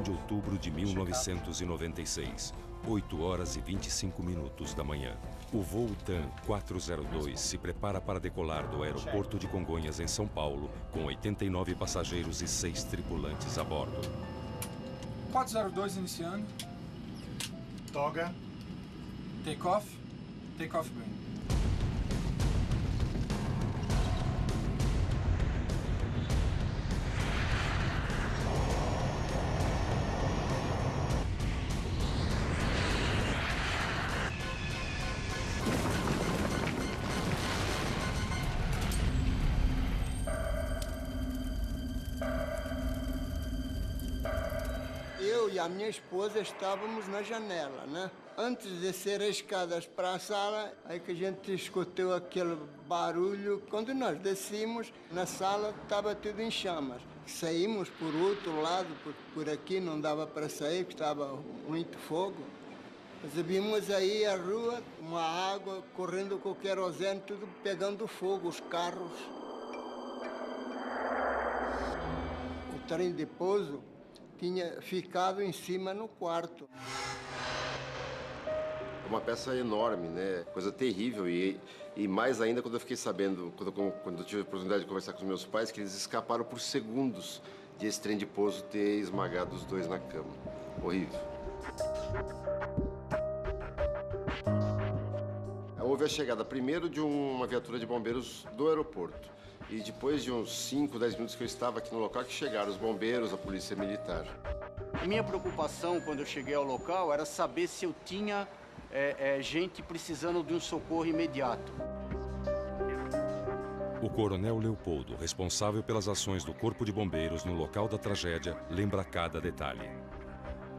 de outubro de 1996, 8 horas e 25 minutos da manhã. O voo TAM 402 se prepara para decolar do aeroporto de Congonhas, em São Paulo, com 89 passageiros e 6 tripulantes a bordo. 402 iniciando. Toga. Take-off. Take-off green. Eu e a minha esposa estávamos na janela, né? Antes de descer as escadas para a sala, aí que a gente escutou aquele barulho. Quando nós descemos, na sala estava tudo em chamas. Saímos por outro lado, por aqui não dava para sair, porque estava muito fogo. Nós vimos aí a rua, uma água correndo com o querosene, tudo pegando fogo, os carros. O trem de pouso tinha ficado em cima no quarto. É uma peça enorme, né? Coisa terrível. E mais ainda quando eu fiquei sabendo, quando eu tive a oportunidade de conversar com os meus pais, que eles escaparam por segundos de esse trem de pouso ter esmagado os dois na cama. Horrível. Houve a chegada primeiro de uma viatura de bombeiros do aeroporto. E depois de uns 5, 10 minutos que eu estava aqui no local, que chegaram os bombeiros, a polícia militar. A minha preocupação quando eu cheguei ao local era saber se eu tinha gente precisando de um socorro imediato. O coronel Leopoldo, responsável pelas ações do Corpo de Bombeiros no local da tragédia, lembra cada detalhe.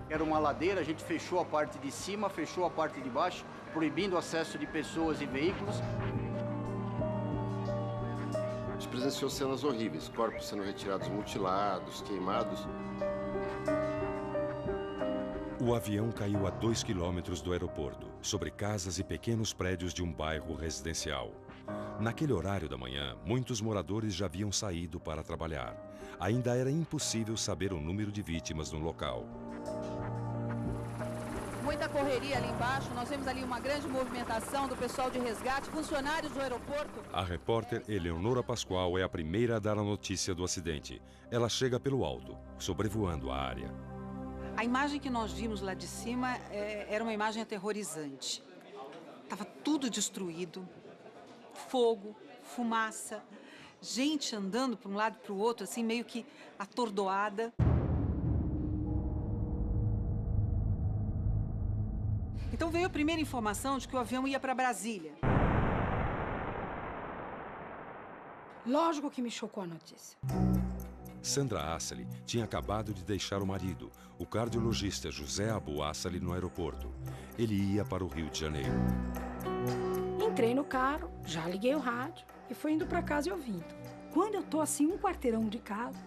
Era uma ladeira, a gente fechou a parte de cima, fechou a parte de baixo, proibindo o acesso de pessoas e veículos. A gente presenciou cenas horríveis, corpos sendo retirados mutilados, queimados. O avião caiu a 2 quilômetros do aeroporto, sobre casas e pequenos prédios de um bairro residencial. Naquele horário da manhã, muitos moradores já haviam saído para trabalhar. Ainda era impossível saber o número de vítimas no local. Muita correria ali embaixo, nós vemos ali uma grande movimentação do pessoal de resgate, funcionários do aeroporto. A repórter Eleonora Pascoal é a primeira a dar a notícia do acidente. Ela chega pelo alto, sobrevoando a área. A imagem que nós vimos lá de cima era uma imagem aterrorizante. Estava tudo destruído, fogo, fumaça, gente andando para um lado e para o outro, assim, meio que atordoada. Então veio a primeira informação de que o avião ia para Brasília. Lógico que me chocou a notícia. Sandra Assali tinha acabado de deixar o marido, o cardiologista José Abu Assali, no aeroporto. Ele ia para o Rio de Janeiro. Entrei no carro, já liguei o rádio e fui indo para casa e ouvindo. Quando eu tô assim, um quarteirão de casa,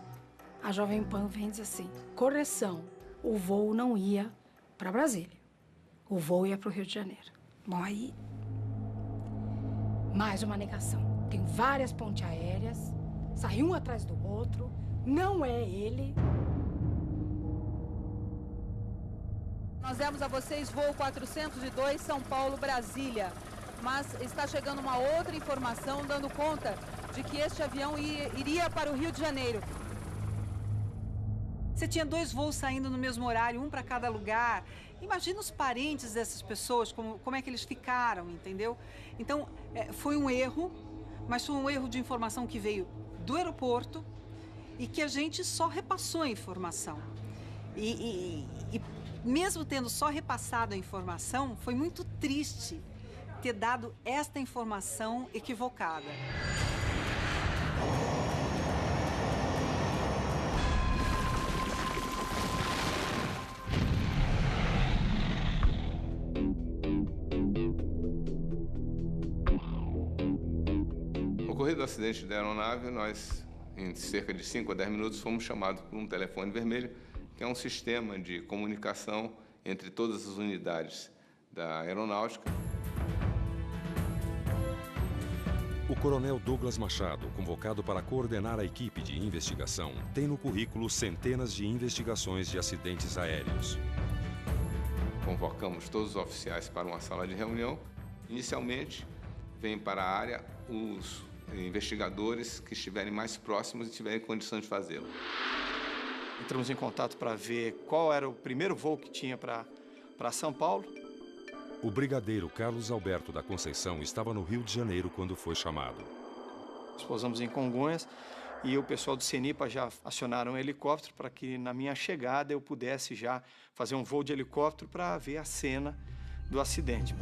a Jovem Pan vem e diz assim: correção, o voo não ia para Brasília. O voo ia para o Rio de Janeiro. Bom, aí, mais uma negação. Tem várias pontes aéreas, sai um atrás do outro, não é ele. Nós demos a vocês voo 402 São Paulo-Brasília, mas está chegando uma outra informação dando conta de que este avião iria para o Rio de Janeiro. Você tinha 2 voos saindo no mesmo horário, um para cada lugar. Imagina os parentes dessas pessoas, como é que eles ficaram, entendeu? Então, foi um erro, mas foi um erro de informação que veio do aeroporto e que a gente só repassou a informação. E mesmo tendo só repassado a informação, foi muito triste ter dado esta informação equivocada. acidente da aeronave, nós, em cerca de 5 a 10 minutos, fomos chamados por um telefone vermelho, que é um sistema de comunicação entre todas as unidades da aeronáutica. O coronel Douglas Machado, convocado para coordenar a equipe de investigação, tem no currículo centenas de investigações de acidentes aéreos. Convocamos todos os oficiais para uma sala de reunião. Inicialmente, vêm para a área os investigadores que estiverem mais próximos e tiverem condição de fazê-lo. Entramos em contato para ver qual era o primeiro voo que tinha para São Paulo. O brigadeiro Carlos Alberto da Conceição estava no Rio de Janeiro quando foi chamado. Nós pousamos em Congonhas e o pessoal do CENIPA já acionaram um helicóptero para que, na minha chegada, eu pudesse já fazer um voo de helicóptero para ver a cena do acidente.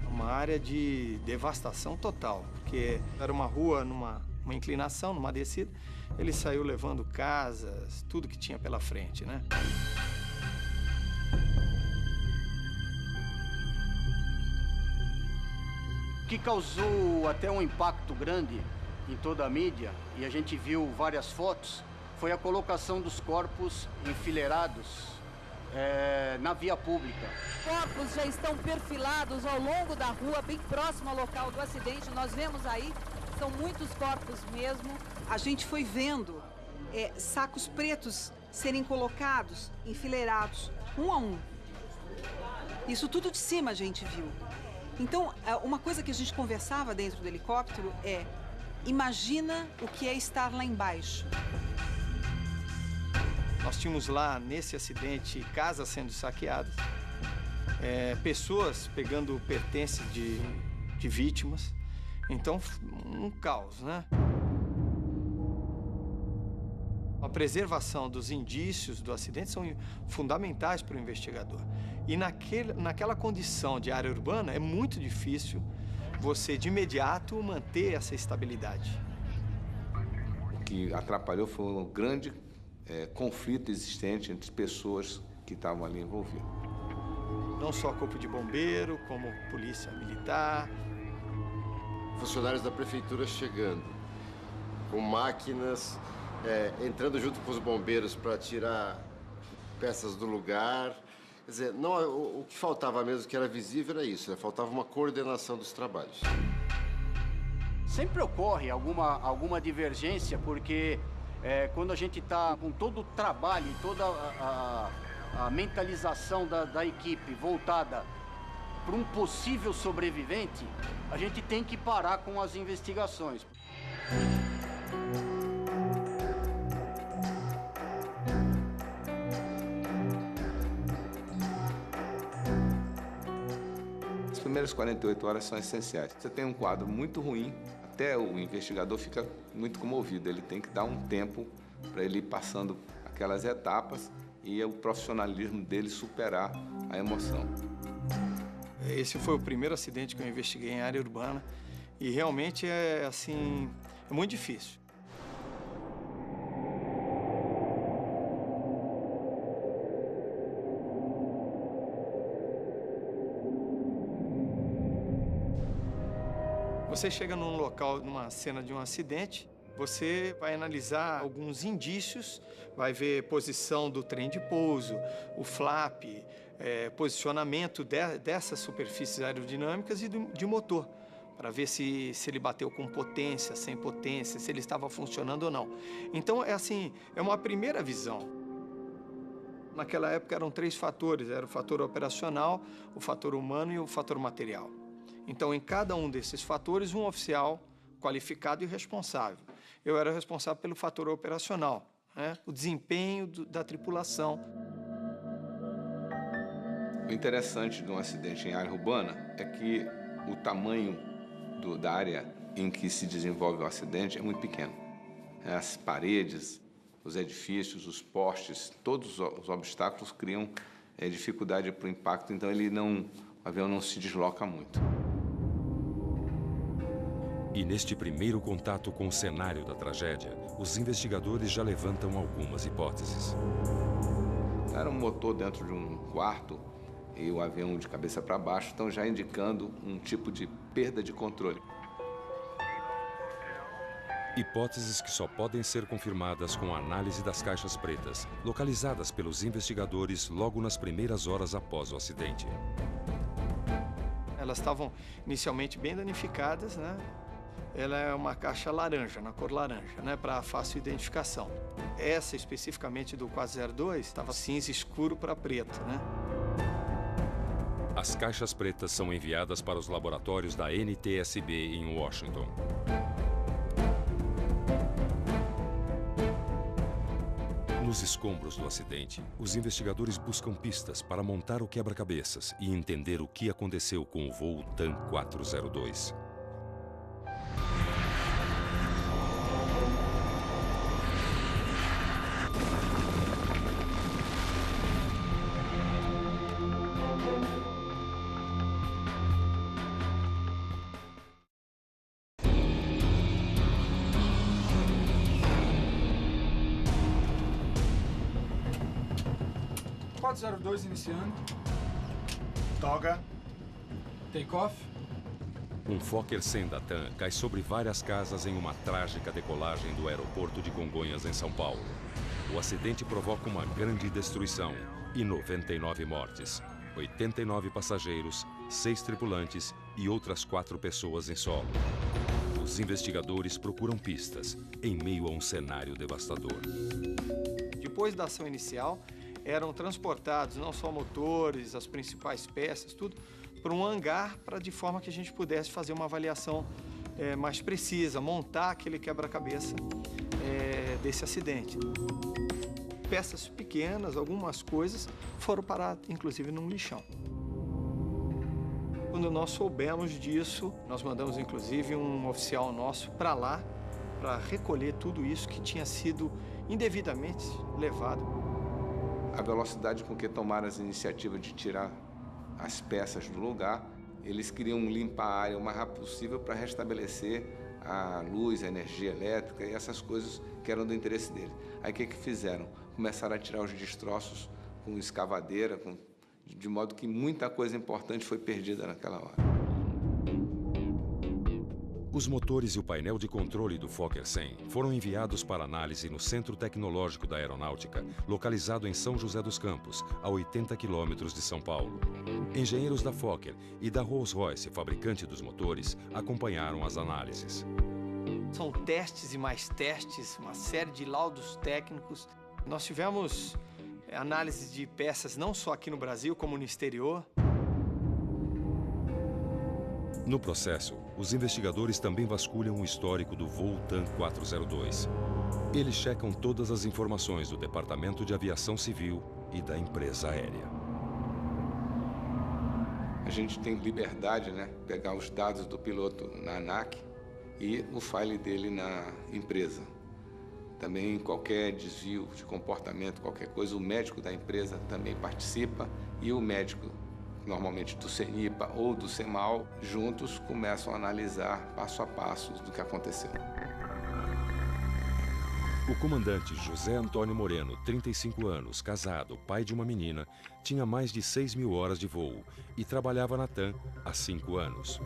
Uma área de devastação total, porque era uma rua numa inclinação, numa descida. Ele saiu levando casas, tudo que tinha pela frente, né? O que causou até um impacto grande em toda a mídia, e a gente viu várias fotos, foi a colocação dos corpos enfileirados na via pública. Corpos já estão perfilados ao longo da rua, bem próximo ao local do acidente. Nós vemos aí, são muitos corpos mesmo. A gente foi vendo sacos pretos serem colocados, enfileirados, um a um. Isso tudo de cima a gente viu. Então, uma coisa que a gente conversava dentro do helicóptero é: imagina o que é estar lá embaixo. Nós tínhamos lá, nesse acidente, casas sendo saqueadas, pessoas pegando pertences de vítimas. Então, um caos, né? A preservação dos indícios do acidente são fundamentais para o investigador. E naquela condição de área urbana, é muito difícil você, de imediato, manter essa estabilidade. O que atrapalhou foi um grande conflito existente entre pessoas que estavam ali envolvidas. Não só corpo de bombeiro, como polícia militar. Funcionários da prefeitura chegando, com máquinas, entrando junto com os bombeiros para tirar peças do lugar. Quer dizer, não, o que faltava mesmo, que era visível, era isso, faltava uma coordenação dos trabalhos. Sempre ocorre alguma divergência, porque quando a gente está com todo o trabalho e toda a mentalização da equipe voltada para um possível sobrevivente, a gente tem que parar com as investigações. As primeiras 48 horas são essenciais. Você tem um quadro muito ruim, até o investigador fica muito comovido. Ele tem que dar um tempo para ele ir passando aquelas etapas e o profissionalismo dele superar a emoção. Esse foi o primeiro acidente que eu investiguei em área urbana e realmente é muito difícil. Você chega num local, numa cena de um acidente, você vai analisar alguns indícios, vai ver posição do trem de pouso, o flap, posicionamento dessas superfícies aerodinâmicas e de motor, para ver se ele bateu com potência, sem potência, se ele estava funcionando ou não. Então, é uma primeira visão. Naquela época eram 3 fatores, era o fator operacional, o fator humano e o fator material. Então, em cada um desses fatores, um oficial qualificado e responsável. Eu era responsável pelo fator operacional, né? O desempenho da tripulação. O interessante de um acidente em área urbana é que o tamanho da área em que se desenvolve o acidente é muito pequeno. As paredes, os edifícios, os postes, todos os obstáculos criam dificuldade para o impacto, então o avião não se desloca muito. E neste primeiro contato com o cenário da tragédia, os investigadores já levantam algumas hipóteses. Era um motor dentro de um quarto e o avião de cabeça para baixo, então já indicando um tipo de perda de controle. Hipóteses que só podem ser confirmadas com a análise das caixas pretas, localizadas pelos investigadores logo nas primeiras horas após o acidente. Elas estavam inicialmente bem danificadas, né? Ela é uma caixa laranja, na cor laranja, né? Para fácil identificação. Essa especificamente do 402 estava cinza escuro para preto, né? As caixas pretas são enviadas para os laboratórios da NTSB em Washington. Nos escombros do acidente, os investigadores buscam pistas para montar o quebra-cabeças e entender o que aconteceu com o voo TAM 402. .402 iniciando. Toga. Take-off. Um Fokker 100 da TAM cai sobre várias casas em uma trágica decolagem do aeroporto de Congonhas, em São Paulo. O acidente provoca uma grande destruição e 99 mortes, 89 passageiros, 6 tripulantes e outras 4 pessoas em solo. Os investigadores procuram pistas em meio a um cenário devastador. Depois da ação inicial, eram transportados não só motores, as principais peças, tudo, para um hangar, de forma que a gente pudesse fazer uma avaliação mais precisa, montar aquele quebra-cabeça desse acidente. Peças pequenas, algumas coisas, foram parar, inclusive, num lixão. Quando nós soubemos disso, nós mandamos, inclusive, um oficial nosso para lá, para recolher tudo isso que tinha sido indevidamente levado. A velocidade com que tomaram as iniciativas de tirar as peças do lugar, eles queriam limpar a área o mais rápido possível para restabelecer a luz, a energia elétrica e essas coisas que eram do interesse deles. Aí o que fizeram? Começaram a tirar os destroços com escavadeira, de modo que muita coisa importante foi perdida naquela hora. Os motores e o painel de controle do Fokker 100 foram enviados para análise no Centro Tecnológico da Aeronáutica, localizado em São José dos Campos, a 80 quilômetros de São Paulo. Engenheiros da Fokker e da Rolls-Royce, fabricante dos motores, acompanharam as análises. São testes e mais testes, uma série de laudos técnicos. Nós tivemos análise de peças não só aqui no Brasil, como no exterior. No processo, os investigadores também vasculham o histórico do voo TAM 402. Eles checam todas as informações do Departamento de Aviação Civil e da empresa aérea. A gente tem liberdade, né? Pegar os dados do piloto na ANAC e o file dele na empresa. Também qualquer desvio de comportamento, qualquer coisa, o médico da empresa também participa e o médico, normalmente do CENIPA ou do CEMAL, juntos começam a analisar passo a passo do que aconteceu. O comandante José Antônio Moreno, 35 anos, casado, pai de uma menina, tinha mais de 6.000 horas de voo e trabalhava na TAM há 5 anos.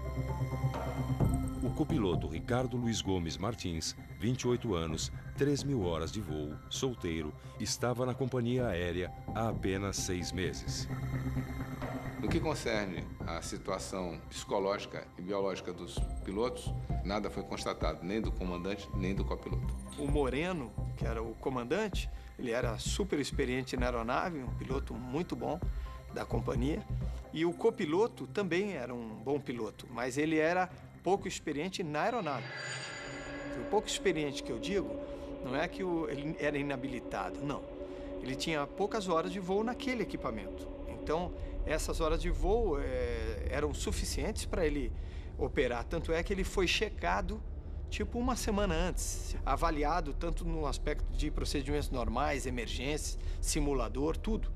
O copiloto Ricardo Luiz Gomes Martins, 28 anos, 3.000 horas de voo, solteiro, estava na companhia aérea há apenas 6 meses. No que concerne à situação psicológica e biológica dos pilotos, nada foi constatado, nem do comandante, nem do copiloto. O Moreno, que era o comandante, ele era super experiente na aeronave, um piloto muito bom da companhia. E o copiloto também era um bom piloto, mas ele era pouco experiente na aeronave. O pouco experiente que eu digo, não é que ele era inabilitado, não. Ele tinha poucas horas de voo naquele equipamento. Então, essas horas de voo eram suficientes para ele operar. Tanto é que ele foi checado, tipo, uma semana antes. Avaliado tanto no aspecto de procedimentos normais, emergências, simulador, tudo.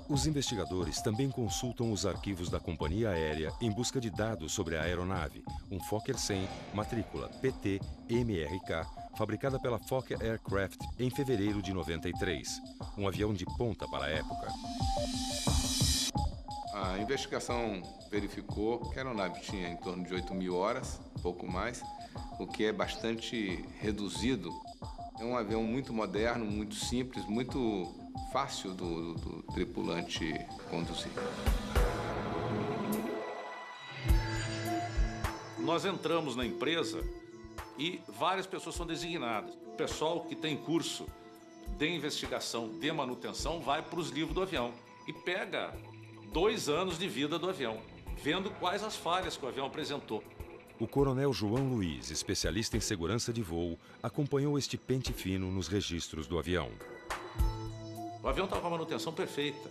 Os investigadores também consultam os arquivos da companhia aérea em busca de dados sobre a aeronave, um Fokker 100, matrícula PT-MRK, fabricada pela Fokker Aircraft em fevereiro de 93, um avião de ponta para a época. A investigação verificou que a aeronave tinha em torno de 8.000 horas, pouco mais, o que é bastante reduzido. É um avião muito moderno, muito simples, muito fácil do tripulante conduzir. Nós entramos na empresa e várias pessoas são designadas. O pessoal que tem curso de investigação, de manutenção, vai para os livros do avião e pega 2 anos de vida do avião, vendo quais as falhas que o avião apresentou. O coronel João Luiz, especialista em segurança de voo, acompanhou este pente fino nos registros do avião. O avião estava com a manutenção perfeita.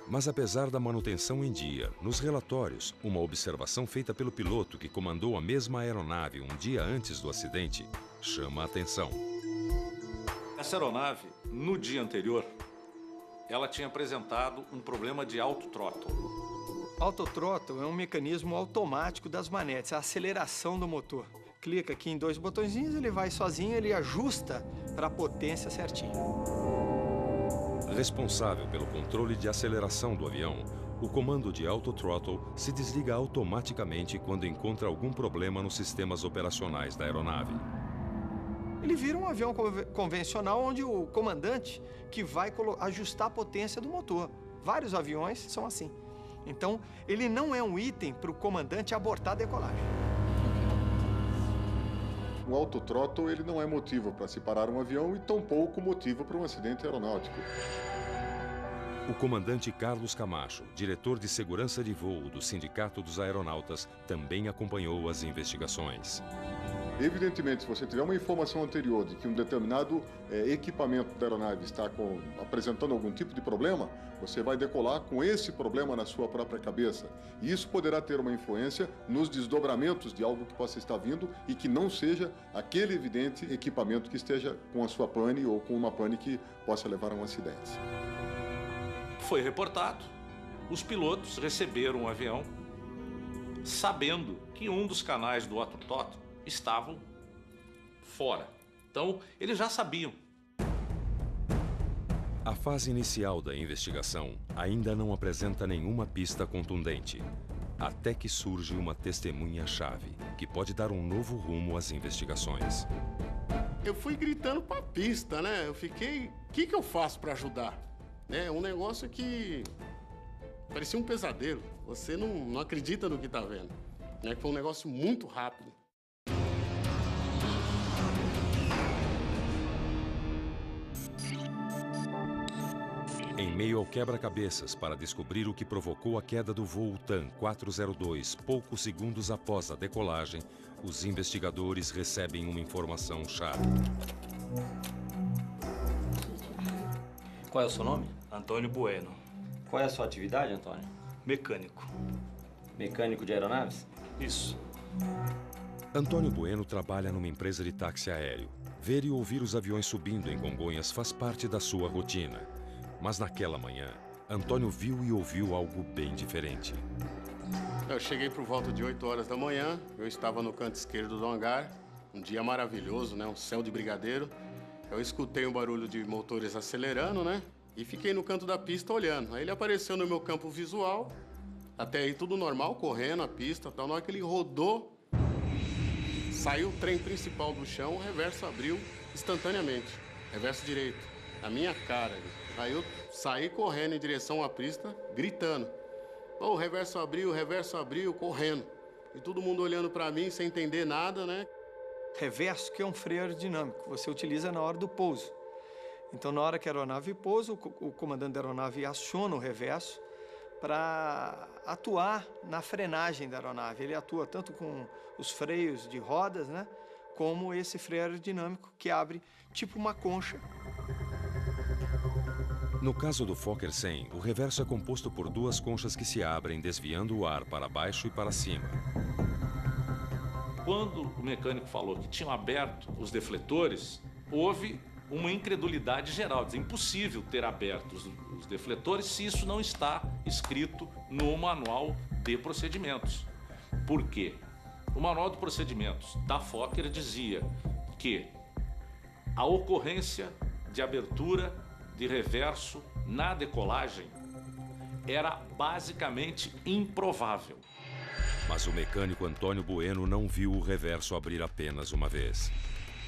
Mas apesar da manutenção em dia, nos relatórios, uma observação feita pelo piloto que comandou a mesma aeronave um dia antes do acidente chama a atenção. Essa aeronave, no dia anterior, ela tinha apresentado um problema de autothrottle. Autothrottle é um mecanismo automático das manetes, a aceleração do motor. Clica aqui em 2 botõezinhos, ele vai sozinho, ele ajusta para a potência certinho. Responsável pelo controle de aceleração do avião, o comando de autothrottle se desliga automaticamente quando encontra algum problema nos sistemas operacionais da aeronave. Ele vira um avião convencional onde o comandante que vai ajustar a potência do motor. Vários aviões são assim. Então, ele não é um item para o comandante abortar a decolagem. O autothrottle ele não é motivo para se parar um avião e tampouco motivo para um acidente aeronáutico. O comandante Carlos Camacho, diretor de segurança de voo do Sindicato dos Aeronautas, também acompanhou as investigações. Evidentemente, se você tiver uma informação anterior de que um determinado equipamento da aeronave está apresentando algum tipo de problema, você vai decolar com esse problema na sua própria cabeça. E isso poderá ter uma influência nos desdobramentos de algo que possa estar vindo e que não seja aquele evidente equipamento que esteja com a sua pane ou com uma pane que possa levar a um acidente. Foi reportado, os pilotos receberam um avião sabendo que um dos canais do autothrottle estavam fora. Então, eles já sabiam. A fase inicial da investigação ainda não apresenta nenhuma pista contundente, até que surge uma testemunha-chave, que pode dar um novo rumo às investigações. Eu fui gritando para a pista, né? Eu fiquei, o que eu faço para ajudar? É um negócio que parecia um pesadelo. Você não acredita no que está vendo. Foi um negócio muito rápido. Em meio ao quebra-cabeças para descobrir o que provocou a queda do voo TAM 402 poucos segundos após a decolagem, os investigadores recebem uma informação-chave. Qual é o seu nome? Antônio Bueno. Qual é a sua atividade, Antônio? Mecânico. Mecânico de aeronaves? Isso. Antônio Bueno trabalha numa empresa de táxi aéreo. Ver e ouvir os aviões subindo em Congonhas faz parte da sua rotina. Mas naquela manhã, Antônio viu e ouviu algo bem diferente. Eu cheguei por volta de 8 horas da manhã, eu estava no canto esquerdo do hangar, um dia maravilhoso, né? Um céu de brigadeiro. Eu escutei um barulho de motores acelerando, né? E fiquei no canto da pista olhando. Aí ele apareceu no meu campo visual, até aí tudo normal, correndo a pista, tal. Na hora que ele rodou, saiu o trem principal do chão, o reverso abriu instantaneamente, reverso direito, na minha cara. Aí eu saí correndo em direção à pista, gritando. O reverso abriu, correndo. E todo mundo olhando para mim sem entender nada, né? Reverso que é um freio aerodinâmico, você utiliza na hora do pouso. Então, na hora que a aeronave pousa, o comandante da aeronave aciona o reverso para atuar na frenagem da aeronave. Ele atua tanto com os freios de rodas, né, como esse freio aerodinâmico que abre tipo uma concha. No caso do Fokker 100, o reverso é composto por 2 conchas que se abrem, desviando o ar para baixo e para cima. Quando o mecânico falou que tinham aberto os defletores, houve uma incredulidade geral. É impossível ter aberto os defletores se isso não está escrito no manual de procedimentos. Por quê? O manual de procedimentos da Fokker dizia que a ocorrência de abertura de reverso na decolagem era basicamente improvável. Mas o mecânico Antônio Bueno não viu o reverso abrir apenas uma vez.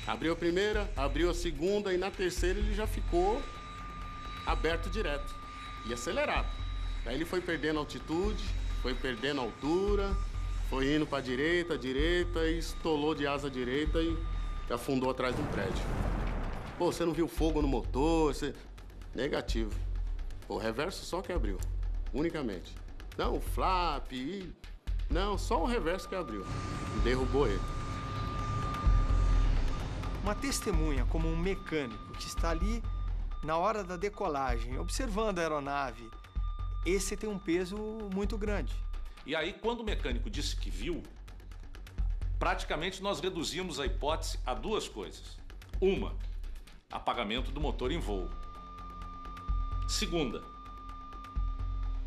Abriu a primeira, abriu a segunda e na terceira ele já ficou aberto direto e acelerado. Daí ele foi perdendo altitude, foi perdendo altura, foi indo para a direita e estolou de asa direita e afundou atrás de um prédio. Pô, você não viu fogo no motor? Negativo. O reverso só que abriu, unicamente. Não, o flap, não, só o reverso que abriu. Derrubou ele. Uma testemunha, como um mecânico que está ali na hora da decolagem, observando a aeronave, esse tem um peso muito grande. E aí, quando o mecânico disse que viu, praticamente nós reduzimos a hipótese a duas coisas. Uma, apagamento do motor em voo. Segunda,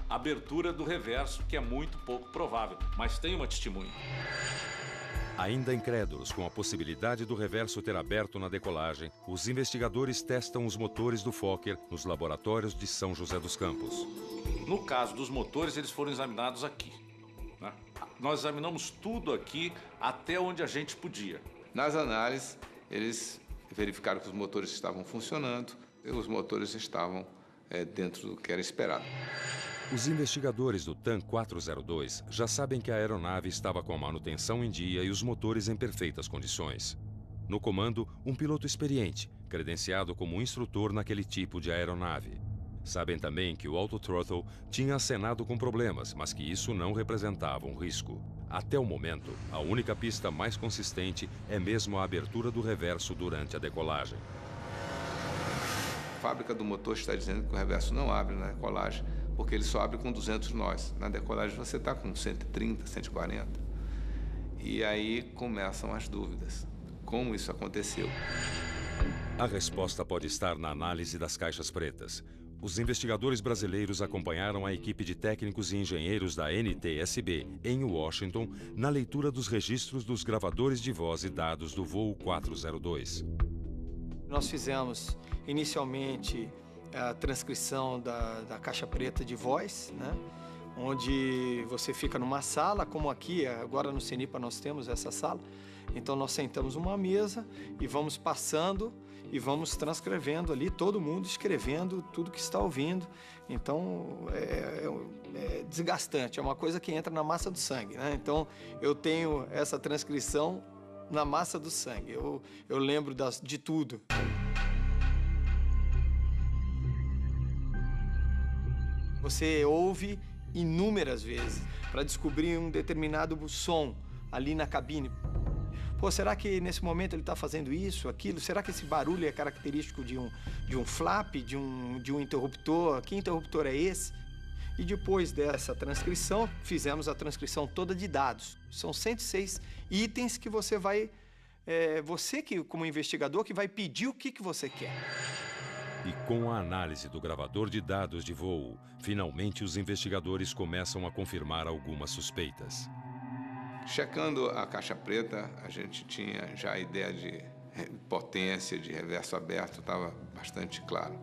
abertura do reverso, que é muito pouco provável, mas tem uma testemunha. Ainda incrédulos com a possibilidade do reverso ter aberto na decolagem, os investigadores testam os motores do Fokker nos laboratórios de São José dos Campos. No caso dos motores, eles foram examinados aqui, né? Nós examinamos tudo aqui até onde a gente podia. Nas análises, eles verificaram que os motores estavam funcionando e os motores estavam dentro do que era esperado. Os investigadores do TAM 402 já sabem que a aeronave estava com a manutenção em dia e os motores em perfeitas condições. No comando, um piloto experiente, credenciado como instrutor naquele tipo de aeronave. Sabem também que o autothrottle tinha acenado com problemas, mas que isso não representava um risco. Até o momento, a única pista mais consistente é mesmo a abertura do reverso durante a decolagem. A fábrica do motor está dizendo que o reverso não abre na decolagem, porque ele só abre com 200 nós. Na decolagem você está com 130, 140. E aí começam as dúvidas. Como isso aconteceu? A resposta pode estar na análise das caixas pretas. Os investigadores brasileiros acompanharam a equipe de técnicos e engenheiros da NTSB, em Washington, na leitura dos registros dos gravadores de voz e dados do voo 402. Nós fizemos, inicialmente, a transcrição da caixa preta de voz, né? Onde você fica numa sala, como aqui, agora no CENIPA nós temos essa sala. Então nós sentamos numa mesa e vamos passando e vamos transcrevendo ali, todo mundo escrevendo tudo que está ouvindo. Então é desgastante, é uma coisa que entra na massa do sangue, né? Então eu tenho essa transcrição na massa do sangue, eu lembro de tudo. Você ouve inúmeras vezes para descobrir um determinado som ali na cabine. Pô, será que nesse momento ele está fazendo isso, aquilo? Será que esse barulho é característico de um flap, de um interruptor? Que interruptor é esse? E depois dessa transcrição, fizemos a transcrição toda de dados. São 106 itens que você vai... você, como investigador, que vai pedir o que você quer. E com a análise do gravador de dados de voo, finalmente os investigadores começam a confirmar algumas suspeitas. Checando a caixa preta, a gente tinha já a ideia de potência, de reverso aberto, estava bastante claro.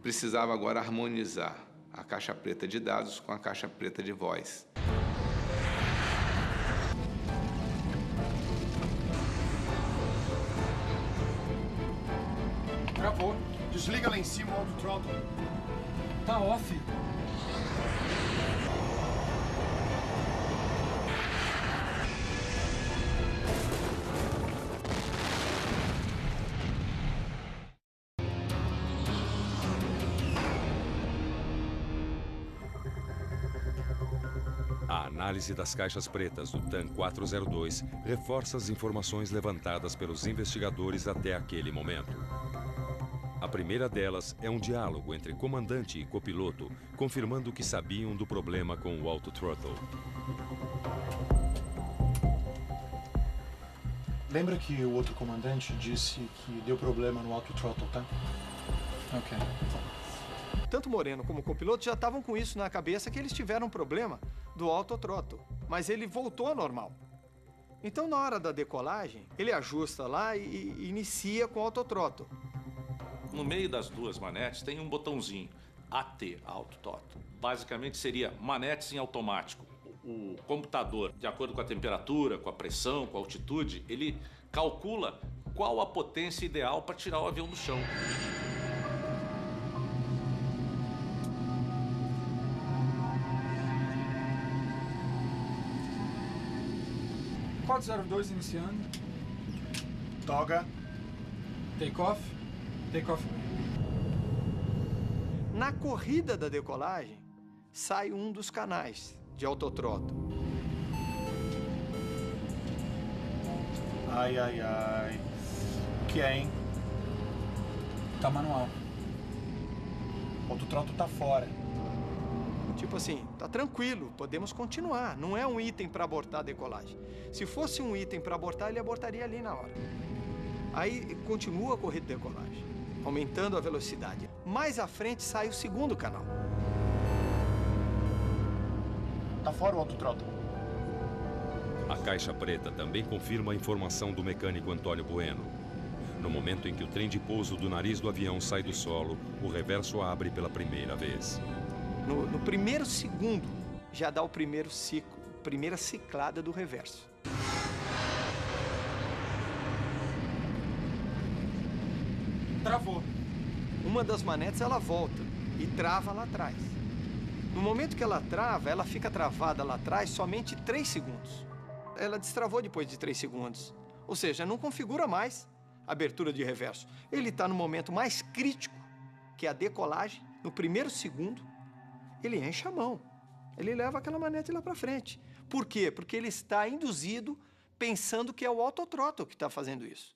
Precisava agora harmonizar a caixa preta de dados com a caixa preta de voz. Gravou. Desliga lá em cima o autothrottle. Tá off. A análise das caixas pretas do TAM 402 reforça as informações levantadas pelos investigadores até aquele momento. A primeira delas é um diálogo entre comandante e copiloto, confirmando que sabiam do problema com o autothrottle. Lembra que o outro comandante disse que deu problema no autothrottle, tá? Ok. Tanto Moreno como o copiloto já estavam com isso na cabeça, que eles tiveram um problema do autothrottle, mas ele voltou ao normal. Então, na hora da decolagem, ele ajusta lá e inicia com o autothrottle. No meio das duas manetes tem um botãozinho, AT, Autothrottle. basicamente seria manetes em automático. O computador, de acordo com a temperatura, com a pressão, com a altitude, ele calcula qual a potência ideal para tirar o avião do chão. Quatro 02 iniciando. Toga. Take off. Take off. Na corrida da decolagem, sai um dos canais de autothrottle. Ai, ai, ai. O que é, hein? Tá manual. O autothrottle tá fora. Tipo assim, tá tranquilo, podemos continuar. Não é um item para abortar a decolagem. Se fosse um item para abortar, ele abortaria ali na hora. Aí continua a corrida de decolagem, aumentando a velocidade. Mais à frente sai o segundo canal. Tá fora o autothrottle. A caixa preta também confirma a informação do mecânico Antônio Bueno. No momento em que o trem de pouso do nariz do avião sai do solo, o reverso abre pela primeira vez. No primeiro segundo, já dá o primeiro ciclo, primeira ciclada do reverso. Travou. Uma das manetes, ela volta e trava lá atrás. No momento que ela trava, ela fica travada lá atrás somente 3 segundos. Ela destravou depois de 3 segundos. Ou seja, não configura mais a abertura de reverso. Ele está no momento mais crítico, que é a decolagem. No primeiro segundo, ele enche a mão. Ele leva aquela manete lá para frente. Por quê? Porque ele está induzido pensando que é o autothrottle que está fazendo isso.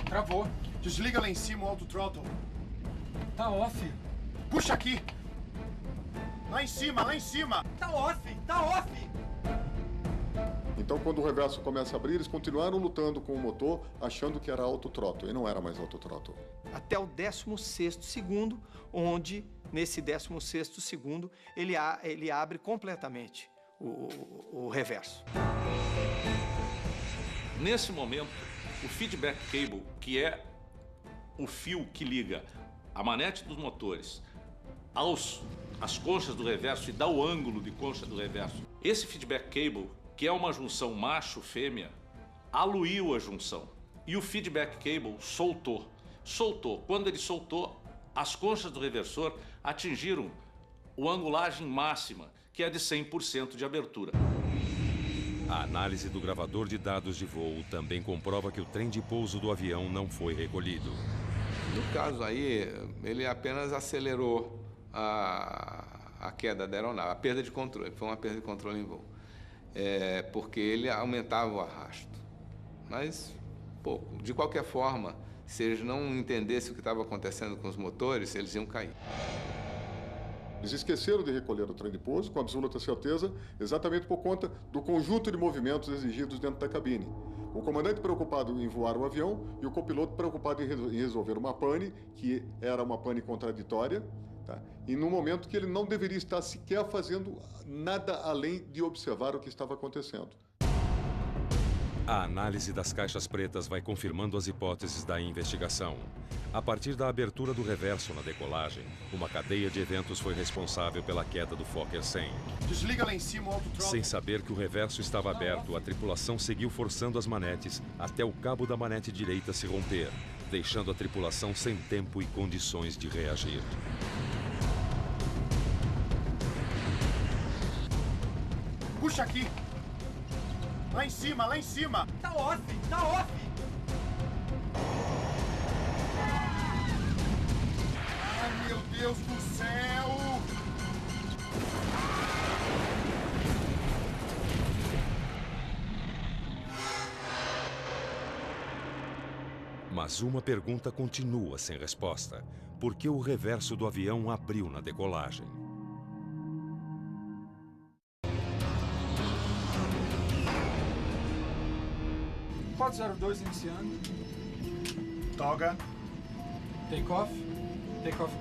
Travou. Desliga lá em cima o autothrottle. Tá off. Puxa aqui. Lá em cima, lá em cima. Tá off, tá off. Então, quando o reverso começa a abrir, eles continuaram lutando com o motor, achando que era autothrottle, e não era mais autothrottle. Até o 16º segundo, onde, nesse 16º segundo, ele abre completamente o reverso. Nesse momento, o feedback cable, que é o fio que liga a manete dos motores às conchas do reverso e dá o ângulo de concha do reverso, esse feedback cable, que é uma junção macho-fêmea, aluiu a junção. E o feedback cable soltou. Quando ele soltou, as conchas do reversor atingiram a angulagem máxima, que é de 100% de abertura. A análise do gravador de dados de voo também comprova que o trem de pouso do avião não foi recolhido. No caso aí, ele apenas acelerou a queda da aeronave, a perda de controle. Foi uma perda de controle em voo. Porque ele aumentava o arrasto. Mas, de qualquer forma, se eles não entendessem o que estava acontecendo com os motores, eles iam cair. Eles esqueceram de recolher o trem de pouso, com absoluta certeza, exatamente por conta do conjunto de movimentos exigidos dentro da cabine. O comandante preocupado em voar o avião e o copiloto preocupado em resolver uma pane, que era uma pane contraditória, tá? E no momento que ele não deveria estar sequer fazendo nada além de observar o que estava acontecendo. A análise das caixas pretas vai confirmando as hipóteses da investigação. A partir da abertura do reverso na decolagem, uma cadeia de eventos foi responsável pela queda do Fokker 100. Desliga lá em cima o autothrottle. Sem saber que o reverso estava aberto, a tripulação seguiu forçando as manetes até o cabo da manete direita se romper, deixando a tripulação sem tempo e condições de reagir. Puxa aqui. Lá em cima, lá em cima. Tá off, tá off. Ai, meu Deus do céu. Mas uma pergunta continua sem resposta. Por que o reverso do avião abriu na decolagem? Quatro 02 iniciando. Toga. Take off. Take off.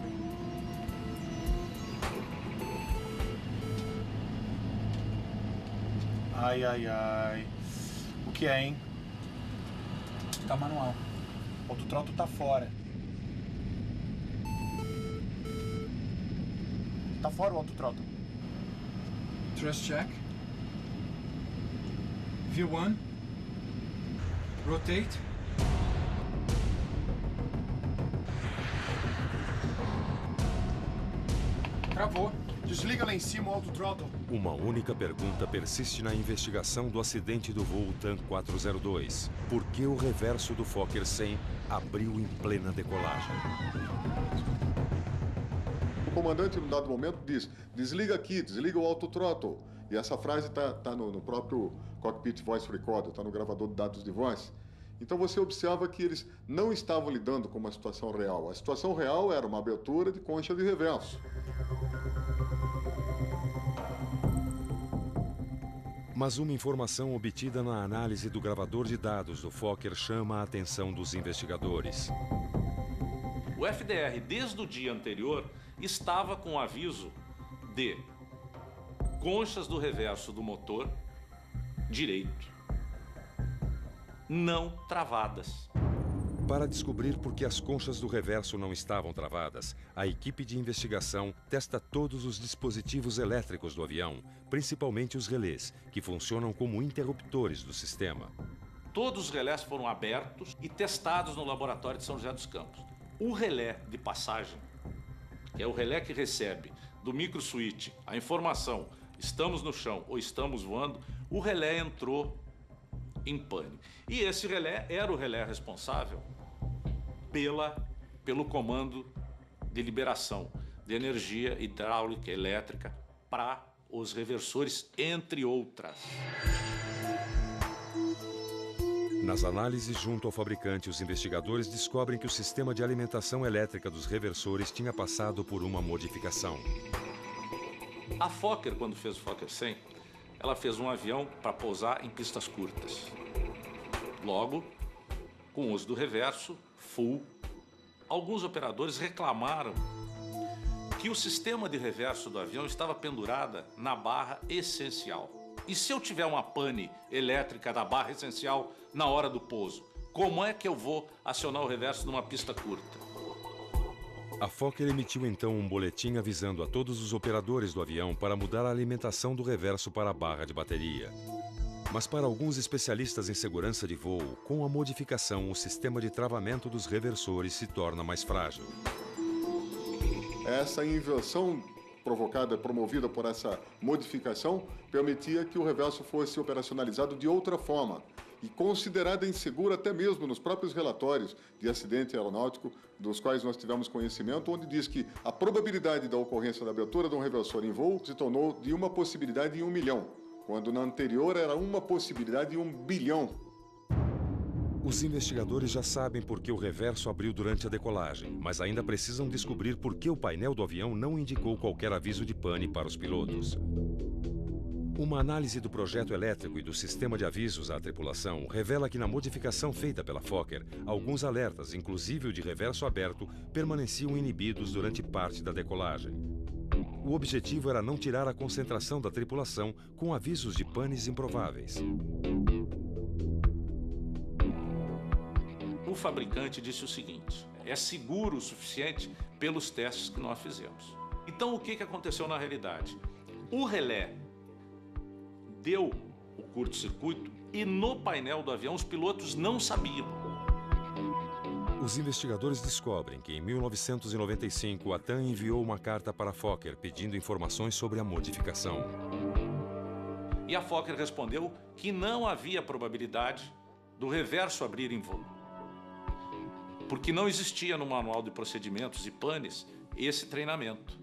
Ai, ai, ai. O que é, hein? Tá manual. O autothrottle tá fora. Tá fora o autothrottle. Thrust check. V1. Rotate. Travou. Desliga lá em cima o autothrottle. Uma única pergunta persiste na investigação do acidente do voo TAM 402. Por que o reverso do Fokker 100 abriu em plena decolagem? O comandante, num dado momento, diz: desliga aqui, desliga o autothrottle. E essa frase está no próprio Cockpit Voice Recorder, está no gravador de dados de voz. Então você observa que eles não estavam lidando com uma situação real. A situação real era uma abertura de concha de reverso. Mas uma informação obtida na análise do gravador de dados do Fokker chama a atenção dos investigadores. O FDR, desde o dia anterior, estava com o aviso de conchas do reverso do motor direito não travadas. Para descobrir por que as conchas do reverso não estavam travadas, a equipe de investigação testa todos os dispositivos elétricos do avião, principalmente os relés, que funcionam como interruptores do sistema. Todos os relés foram abertos e testados no laboratório de São José dos Campos. O relé de passagem, que é o relé que recebe do microswitch a informação estamos no chão ou estamos voando, o relé entrou em pane. E esse relé era o relé responsável pelo comando de liberação de energia hidráulica, elétrica para os reversores, entre outras. Nas análises junto ao fabricante, os investigadores descobrem que o sistema de alimentação elétrica dos reversores tinha passado por uma modificação. A Fokker, quando fez o Fokker 100, ela fez um avião para pousar em pistas curtas. Logo, com o uso do reverso, full, alguns operadores reclamaram que o sistema de reverso do avião estava pendurada na barra essencial. E se eu tiver uma pane elétrica da barra essencial na hora do pouso, como é que eu vou acionar o reverso numa pista curta? A Fokker emitiu então um boletim avisando a todos os operadores do avião para mudar a alimentação do reverso para a barra de bateria. Mas para alguns especialistas em segurança de voo, com a modificação, o sistema de travamento dos reversores se torna mais frágil. Essa inversão promovida por essa modificação, permitia que o reverso fosse operacionalizado de outra forma e considerada insegura até mesmo nos próprios relatórios de acidente aeronáutico, dos quais nós tivemos conhecimento, onde diz que a probabilidade da ocorrência da abertura de um reversor em voo se tornou de uma possibilidade em 1 milhão, quando na anterior era uma possibilidade em 1 bilhão. Os investigadores já sabem por que o reverso abriu durante a decolagem, mas ainda precisam descobrir por que o painel do avião não indicou qualquer aviso de pane para os pilotos. Uma análise do projeto elétrico e do sistema de avisos à tripulação revela que na modificação feita pela Fokker, alguns alertas, inclusive o de reverso aberto, permaneciam inibidos durante parte da decolagem. O objetivo era não tirar a concentração da tripulação com avisos de panes improváveis. O fabricante disse o seguinte: é seguro o suficiente pelos testes que nós fizemos. Então o que aconteceu na realidade? O relé deu o curto-circuito e no painel do avião os pilotos não sabiam. Os investigadores descobrem que em 1995 a TAM enviou uma carta para a Fokker pedindo informações sobre a modificação. E a Fokker respondeu que não havia probabilidade do reverso abrir em voo, porque não existia no manual de procedimentos e panes esse treinamento.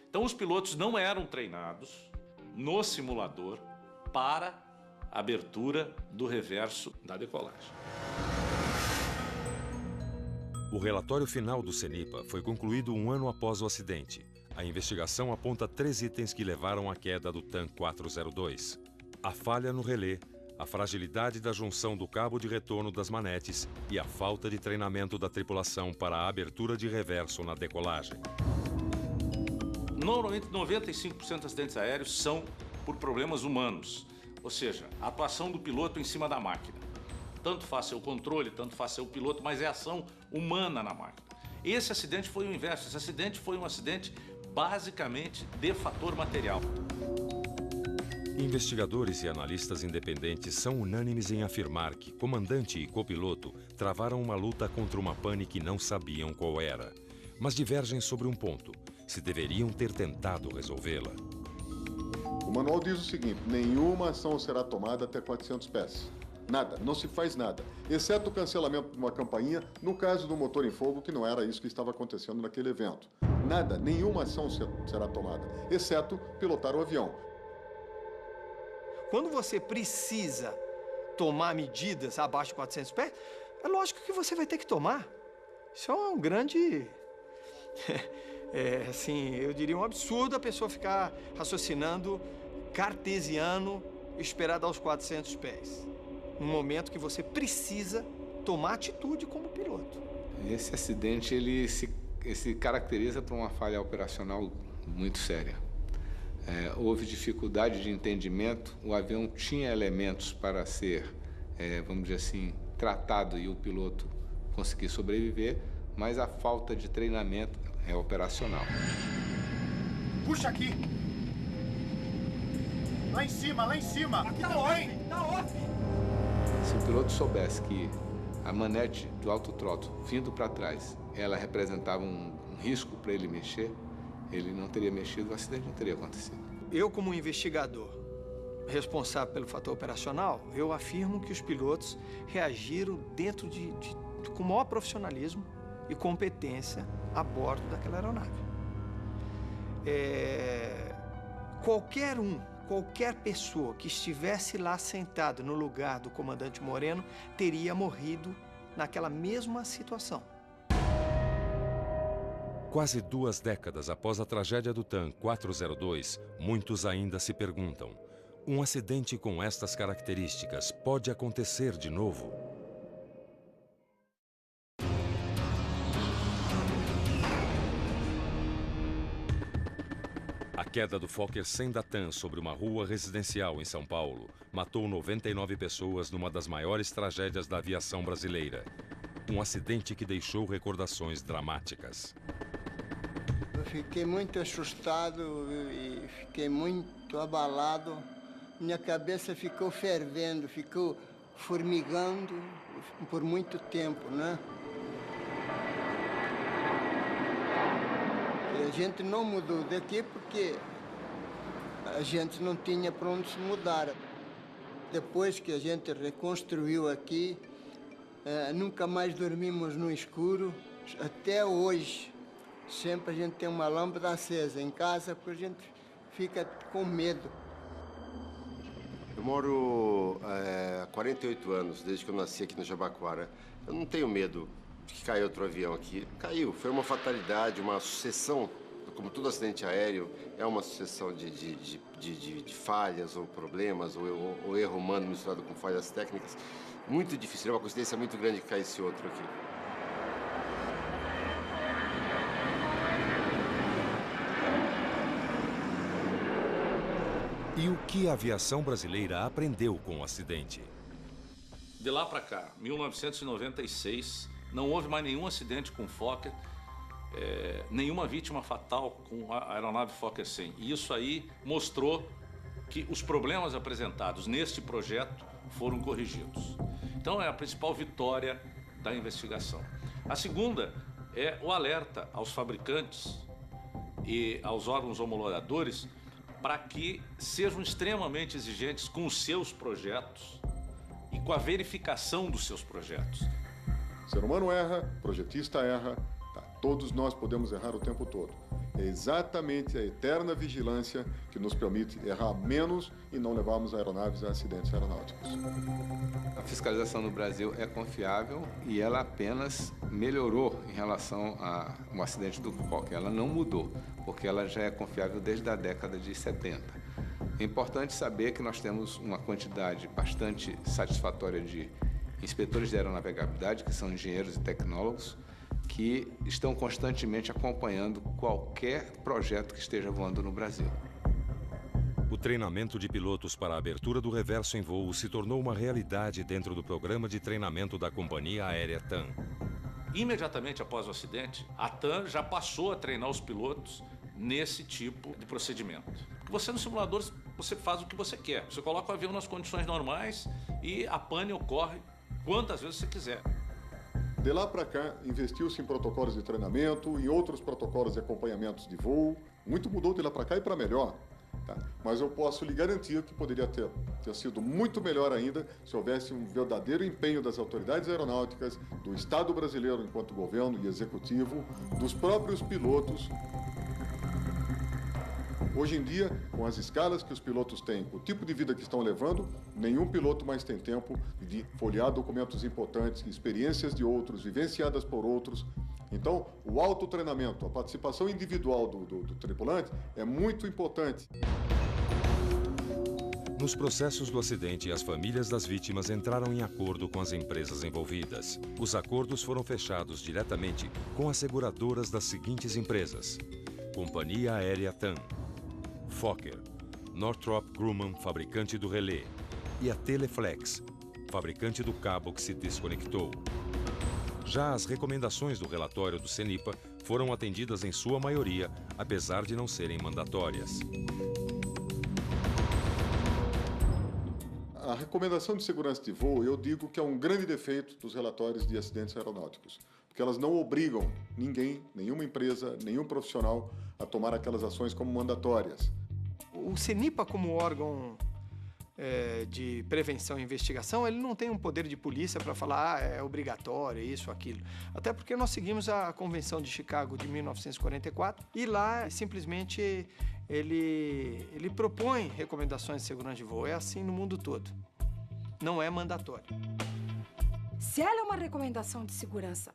Então os pilotos não eram treinados no simulador para a abertura do reverso da decolagem. O relatório final do CENIPA foi concluído 1 ano após o acidente. A investigação aponta 3 itens que levaram à queda do TAM 402. A falha no relé, a fragilidade da junção do cabo de retorno das manetes e a falta de treinamento da tripulação para a abertura de reverso na decolagem. Normalmente 95% dos acidentes aéreos são por problemas humanos, ou seja, a atuação do piloto em cima da máquina. Tanto faz seu controle, tanto faz seu piloto, mas é ação humana na máquina. Esse acidente foi o inverso, esse acidente foi um acidente basicamente de fator material. Investigadores e analistas independentes são unânimes em afirmar que comandante e copiloto travaram uma luta contra uma pane que não sabiam qual era, mas divergem sobre um ponto: se deveriam ter tentado resolvê-la. O manual diz o seguinte: nenhuma ação será tomada até 400 pés. Nada, não se faz nada, exceto o cancelamento de uma campainha no caso do motor em fogo, que não era isso que estava acontecendo naquele evento. Nada, nenhuma ação será tomada, exceto pilotar o avião. Quando você precisa tomar medidas abaixo de 400 pés, é lógico que você vai ter que tomar. Isso é um grande... assim, eu diria um absurdo a pessoa ficar raciocinando cartesiano e esperar dar os 400 pés. No momento que você precisa tomar atitude como piloto. Esse acidente, ele se caracteriza por uma falha operacional muito séria. Houve dificuldade de entendimento, o avião tinha elementos para ser, vamos dizer assim, tratado e o piloto conseguir sobreviver, mas a falta de treinamento é operacional. Puxa aqui! Lá em cima, lá em cima! Aqui tá off! Tá off! Se o piloto soubesse que a manete do autotrottle vindo para trás, ela representava um risco para ele mexer, ele não teria mexido, o acidente não teria acontecido. Eu, como investigador responsável pelo fator operacional, eu afirmo que os pilotos reagiram dentro com o maior profissionalismo e competência a bordo daquela aeronave. Qualquer pessoa que estivesse lá sentado no lugar do comandante Moreno teria morrido naquela mesma situação. Quase 2 décadas após a tragédia do TAM 402, muitos ainda se perguntam: um acidente com estas características pode acontecer de novo? A queda do Fokker 100 da TAM sobre uma rua residencial em São Paulo matou 99 pessoas numa das maiores tragédias da aviação brasileira. Um acidente que deixou recordações dramáticas. Eu fiquei muito assustado e fiquei muito abalado. Minha cabeça ficou fervendo, ficou formigando por muito tempo, né? E a gente não mudou daqui porque a gente não tinha para onde se mudar. Depois que a gente reconstruiu aqui, nunca mais dormimos no escuro, até hoje. Sempre a gente tem uma lâmpada acesa em casa porque a gente fica com medo. Eu moro há 48 anos, desde que eu nasci aqui no Jabaquara. Eu não tenho medo de que caia outro avião aqui. Caiu, foi uma fatalidade, uma sucessão, como todo acidente aéreo, é uma sucessão de falhas ou problemas, ou erro humano misturado com falhas técnicas. Muito difícil, é uma coincidência muito grande que caísse outro aqui. E o que a aviação brasileira aprendeu com o acidente? De lá para cá, 1996, não houve mais nenhum acidente com Fokker, nenhuma vítima fatal com a aeronave Fokker 100. E isso aí mostrou que os problemas apresentados neste projeto foram corrigidos. Então é a principal vitória da investigação. A segunda é o alerta aos fabricantes e aos órgãos homologadores para que sejam extremamente exigentes com os seus projetos e com a verificação dos seus projetos. O ser humano erra, o projetista erra, todos nós podemos errar o tempo todo. É exatamente a eterna vigilância que nos permite errar menos e não levarmos aeronaves a acidentes aeronáuticos. A fiscalização no Brasil é confiável e ela apenas melhorou em relação ao acidente do Fokker. Ela não mudou, porque ela já é confiável desde a década de 70. É importante saber que nós temos uma quantidade bastante satisfatória de inspetores de aeronavegabilidade, que são engenheiros e tecnólogos, que estão constantemente acompanhando qualquer projeto que esteja voando no Brasil. O treinamento de pilotos para a abertura do reverso em voo se tornou uma realidade dentro do programa de treinamento da companhia aérea TAM. Imediatamente após o acidente, a TAM já passou a treinar os pilotos nesse tipo de procedimento. Você no simulador, você faz o que você quer. Você coloca o avião nas condições normais e a pane ocorre quantas vezes você quiser. De lá para cá, investiu-se em protocolos de treinamento, em outros protocolos de acompanhamentos de voo. Muito mudou de lá para cá e para melhor. Tá? Mas eu posso lhe garantir que poderia ter sido muito melhor ainda se houvesse um verdadeiro empenho das autoridades aeronáuticas, do Estado brasileiro enquanto governo e executivo, dos próprios pilotos. Hoje em dia, com as escalas que os pilotos têm, com o tipo de vida que estão levando, nenhum piloto mais tem tempo de folhear documentos importantes, experiências de outros, vivenciadas por outros. Então, o autotreinamento, a participação individual do tripulante é muito importante. Nos processos do acidente, as famílias das vítimas entraram em acordo com as empresas envolvidas. Os acordos foram fechados diretamente com as seguradoras das seguintes empresas: Companhia Aérea TAM, Fokker, Northrop Grumman, fabricante do relé, e a Teleflex, fabricante do cabo que se desconectou. Já as recomendações do relatório do CENIPA foram atendidas em sua maioria, apesar de não serem mandatórias. A recomendação de segurança de voo, eu digo que é um grande defeito dos relatórios de acidentes aeronáuticos, porque elas não obrigam ninguém, nenhuma empresa, nenhum profissional a tomar aquelas ações como mandatórias. O CENIPA, como órgão de prevenção e investigação, ele não tem um poder de polícia para falar é obrigatório, isso, aquilo. Até porque nós seguimos a Convenção de Chicago de 1944 e lá simplesmente ele propõe recomendações de segurança de voo. É assim no mundo todo. Não é mandatório. Se ela é uma recomendação de segurança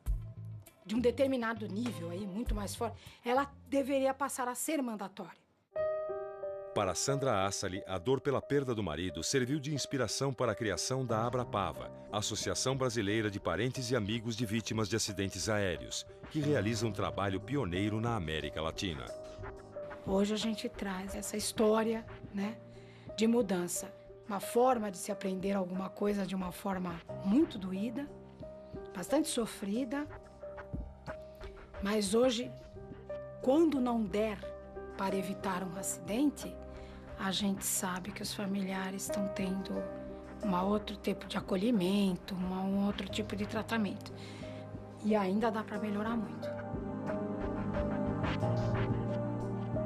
de um determinado nível, aí, muito mais forte, ela deveria passar a ser mandatória. Para Sandra Assali, a dor pela perda do marido serviu de inspiração para a criação da Abrapava, Associação Brasileira de Parentes e Amigos de Vítimas de Acidentes Aéreos, que realiza um trabalho pioneiro na América Latina. Hoje a gente traz essa história, né, de mudança. Uma forma de se aprender alguma coisa de uma forma muito doída, bastante sofrida, mas hoje, quando não der para evitar um acidente, a gente sabe que os familiares estão tendo um outro tipo de acolhimento, um outro tipo de tratamento. E ainda dá para melhorar muito.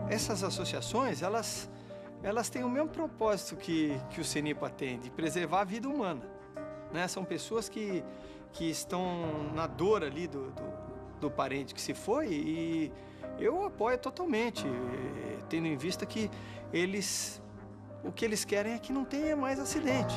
Essas associações, elas têm o mesmo propósito que o CENIPA tem, de preservar a vida humana, né? São pessoas que estão na dor ali do parente que se foi, e eu apoio totalmente, tendo em vista que o que eles querem é que não tenha mais acidente.